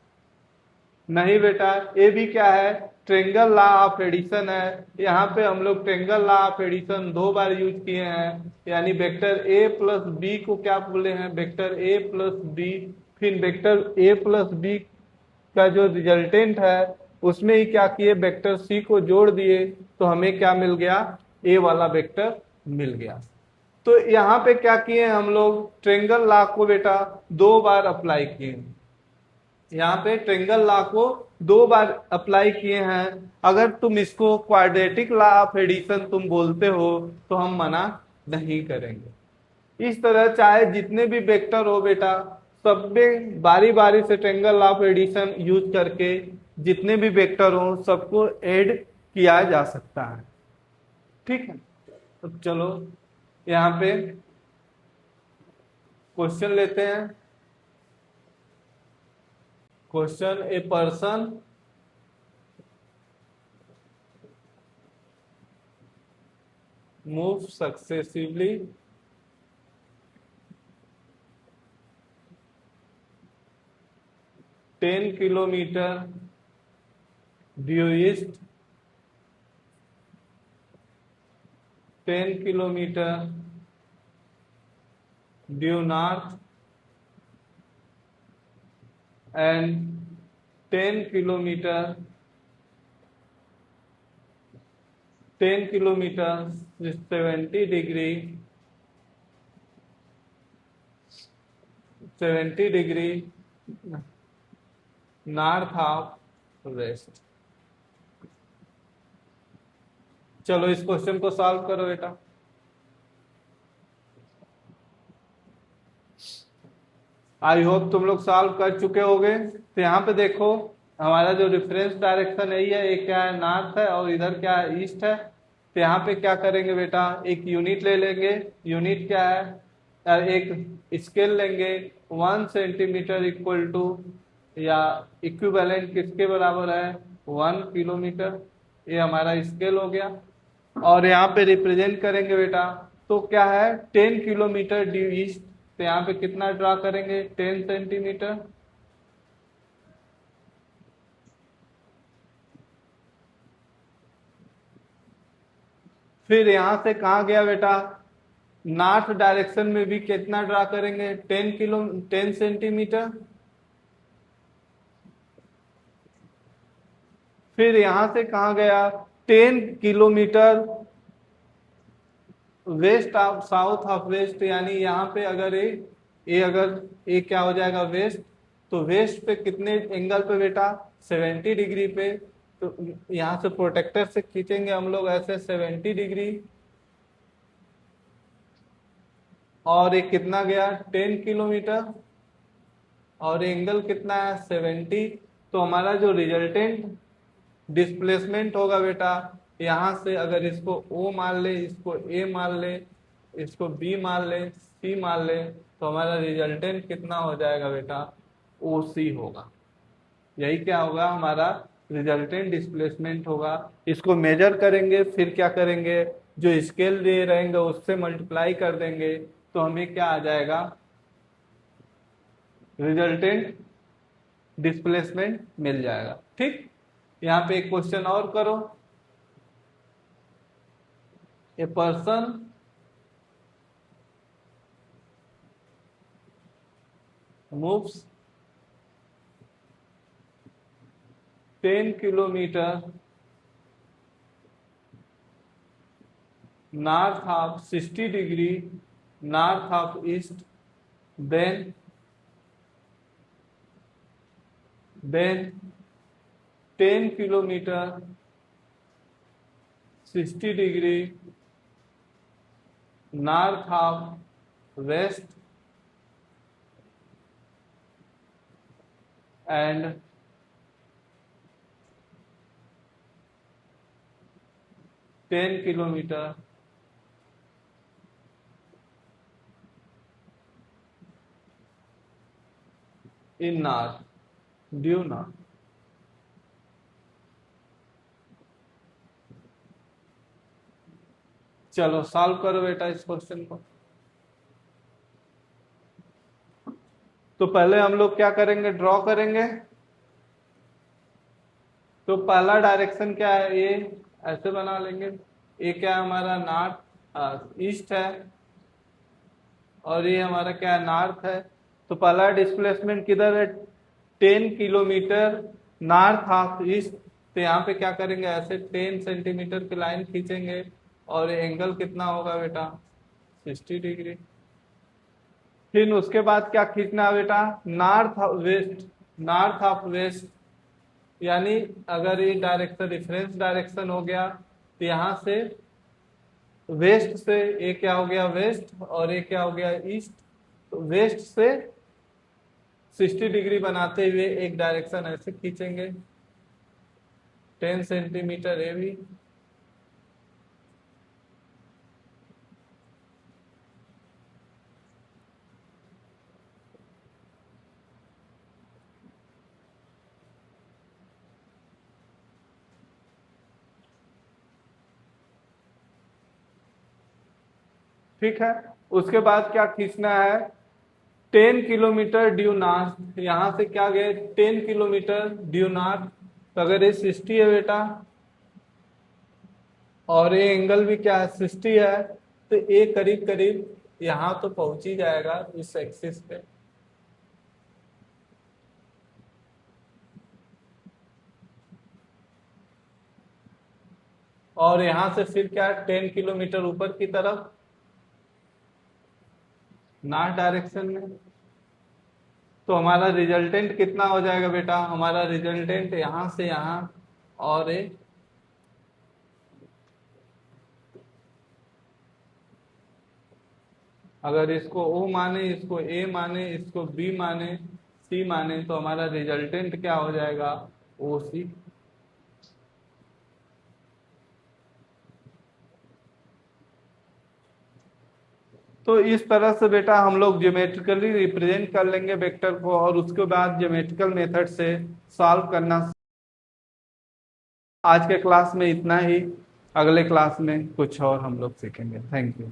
नहीं बेटा, ये भी क्या है ट्रेंगल लॉ ऑफ एडिशन है। यहाँ पे हम लोग ट्रेंगल लॉ ऑफ एडिशन दो बार यूज किए हैं, यानी वेक्टर ए प्लस बी को क्या बोले हैं वेक्टर ए प्लस बी, फिर वेक्टर ए प्लस बी का जो रिजल्टेंट है उसमें ही क्या किए वेक्टर सी को जोड़ दिए, तो हमें क्या मिल गया ए वाला वेक्टर मिल गया। तो यहाँ पे क्या किए हम लोग ट्रेंगल लॉ को बेटा दो बार अप्लाई किए, यहाँ पे ट्रेंगल लॉ को दो बार अप्लाई किए हैं। अगर तुम इसको क्वाड्रेटिक लॉ ऑफ एडिशन तुम बोलते हो तो हम मना नहीं करेंगे। इस तरह चाहे जितने भी वेक्टर हो बेटा, सब में बारी बारी से triangle law of addition use करके जितने भी वेक्टर हो सबको ऐड किया जा सकता है। ठीक है, तो चलो यहाँ पे क्वेश्चन लेते हैं। Question, a person move successively 10 kilometre due east, 10 kilometre due north and 10 kilometer 70 degree 70 degree north of west. चलो इस क्वेश्चन को सॉल्व करो बेटा। आई होप तुम लोग सॉल्व कर चुके होगे। तो यहाँ पे देखो हमारा जो रेफरेंस डायरेक्शन है ये क्या है नॉर्थ है, और इधर क्या है ईस्ट है। तो यहाँ पे क्या करेंगे बेटा, एक यूनिट ले लेंगे, यूनिट क्या है एक स्केल लेंगे, 1 सेंटीमीटर इक्वल टू या इक्विवेलेंट किसके बराबर है 1 किलोमीटर। ये हमारा स्केल हो गया। और यहाँ पे रिप्रेजेंट करेंगे बेटा, तो क्या है 10 किलोमीटर ड्यू ईस्ट, तो यहाँ पे कितना ड्रा करेंगे 10 सेंटीमीटर। फिर यहां से कहा गया बेटा नॉर्थ डायरेक्शन में भी कितना ड्रा करेंगे 10 सेंटीमीटर। फिर यहां से कहा गया 10 किलोमीटर west of south of west, यानी यहाँ पे अगर अगर ए क्या हो जाएगा वेस्ट, तो वेस्ट पे कितने एंगल पे बेटा 70 डिग्री पे। तो यहाँ से प्रोटेक्टर से खींचेंगे हम लोग ऐसे 70 डिग्री, और ये कितना गया 10 किलोमीटर, और एंगल कितना है 70। तो हमारा जो रिजल्टेंट डिस्प्लेसमेंट होगा बेटा, यहाँ से अगर इसको O मान ले, इसको A मान ले, इसको B मान ले, C मान ले, तो हमारा रिजल्टेंट कितना हो जाएगा बेटा OC होगा। यही क्या होगा हमारा रिजल्टेंट डिस्प्लेसमेंट होगा। इसको मेजर करेंगे, फिर क्या करेंगे जो स्केल दे रहेंगे उससे मल्टीप्लाई कर देंगे, तो हमें क्या आ जाएगा रिजल्टेंट डिस्प्लेसमेंट मिल जाएगा। ठीक, यहाँ पे एक क्वेश्चन और करो। A person moves 10 kilometre north of 60 degree north of east, then 10 kilometer 60 degree north of west and 10 kilometer in north due north। चलो सॉल्व करो बेटा इस क्वेश्चन को। तो पहले हम लोग क्या करेंगे, ड्रॉ करेंगे। तो पहला डायरेक्शन क्या है, ये ऐसे बना लेंगे। ये क्या है हमारा नॉर्थ ईस्ट है और ये हमारा क्या है नॉर्थ है। तो पहला डिस्प्लेसमेंट किधर है, 10 किलोमीटर नॉर्थ ऑफ ईस्ट। तो यहाँ पे क्या करेंगे, ऐसे 10 सेंटीमीटर की लाइन खींचेंगे और एंगल कितना होगा बेटा 60 डिग्री। फिर उसके बाद क्या खींचना है बेटा, north of west, north of west. यानी अगर ये डायरेक्शन रेफरेंस डायरेक्शन हो गया तो यहाँ से वेस्ट से ये क्या हो गया वेस्ट और ये क्या हो गया ईस्ट। तो वेस्ट से 60 डिग्री बनाते हुए एक डायरेक्शन ऐसे खींचेंगे 10 सेंटीमीटर ये भी। ठीक है, उसके बाद क्या खींचना है, 10 किलोमीटर ड्यू नॉर्थ। यहां से क्या गए 10 किलोमीटर ड्यू नॉर्थ। तो अगर ये 60 है बेटा और ये एंगल भी क्या है 60 है, तो ये करीब करीब यहां तो पहुंच ही जाएगा इस एक्सिस पे। और यहां से फिर क्या 10 किलोमीटर ऊपर की तरफ नॉर्थ डायरेक्शन में। तो हमारा रिजल्टेंट कितना हो जाएगा बेटा, हमारा रिजल्टेंट यहां से यहां और अगर इसको O माने, इसको A माने, इसको B माने, C माने, तो हमारा रिजल्टेंट क्या हो जाएगा OC। तो इस तरह से बेटा हम लोग ज्योमेट्रिकली रिप्रेजेंट कर लेंगे वेक्टर को और उसके बाद ज्योमेट्रिकल मेथड से सॉल्व करना। आज के क्लास में इतना ही, अगले क्लास में कुछ और हम लोग सीखेंगे। Thank you.